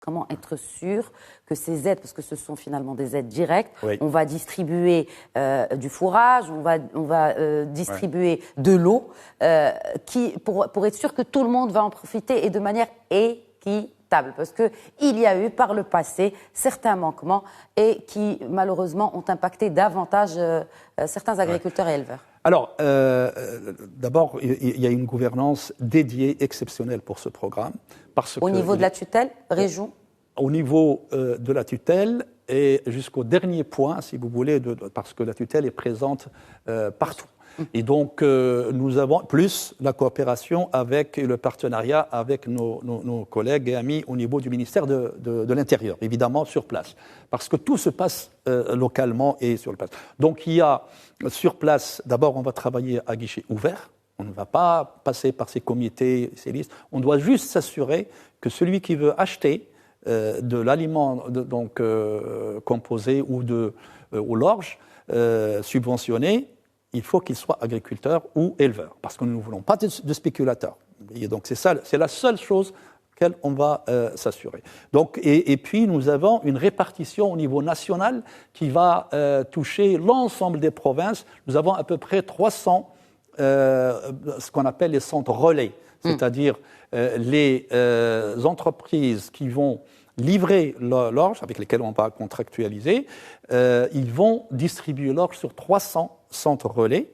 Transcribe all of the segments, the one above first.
Comment être sûr que ces aides, parce que ce sont finalement des aides directes, Oui. on va distribuer du fourrage, on va distribuer de l'eau, pour être sûr que tout le monde va en profiter et de manière équitable. Parce qu'il y a eu par le passé certains manquements et qui malheureusement ont impacté davantage certains agriculteurs et éleveurs. Alors, d'abord, il y a une gouvernance dédiée, exceptionnelle pour ce programme. Au niveau de la tutelle, région? Au niveau de la tutelle et jusqu'au dernier point, si vous voulez, parce que la tutelle est présente partout. Et donc, nous avons plus la coopération avec le partenariat avec nos collègues et amis au niveau du ministère de l'Intérieur, évidemment sur place. Parce que tout se passe localement et sur place. Donc, il y a sur place, d'abord, on va travailler à guichet ouvert. On ne va pas passer par ces comités, ces listes. On doit juste s'assurer que celui qui veut acheter de l'aliment composé ou l'orge subventionné, il faut qu'il soit agriculteur ou éleveur, parce que nous ne voulons pas de spéculateurs. Et donc c'est la seule chose qu'elle on va s'assurer. Donc et puis nous avons une répartition au niveau national qui va toucher l'ensemble des provinces. Nous avons à peu près 300 ce qu'on appelle les centres relais, c'est-à-dire les entreprises qui vont livrer l'orge, avec lesquelles on va contractualiser, ils vont distribuer l'orge sur 300 centres relais.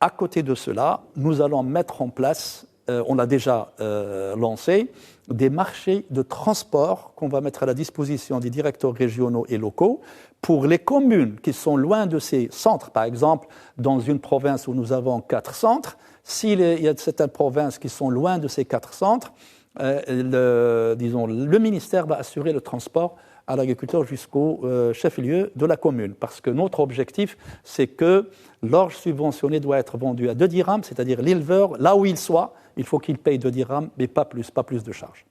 À côté de cela, nous allons mettre en place, on l'a déjà lancé, des marchés de transport qu'on va mettre à la disposition des directeurs régionaux et locaux pour les communes qui sont loin de ces centres. Par exemple, dans une province où nous avons 4 centres, s'il y a certaines provinces qui sont loin de ces 4 centres, le ministère va assurer le transport à l'agriculteur jusqu'au chef-lieu de la commune. Parce que notre objectif, c'est que l'orge subventionnée doit être vendue à 2 dirhams, c'est-à-dire l'éleveur, là où il soit, il faut qu'il paye 2 dirhams, mais pas plus de charges.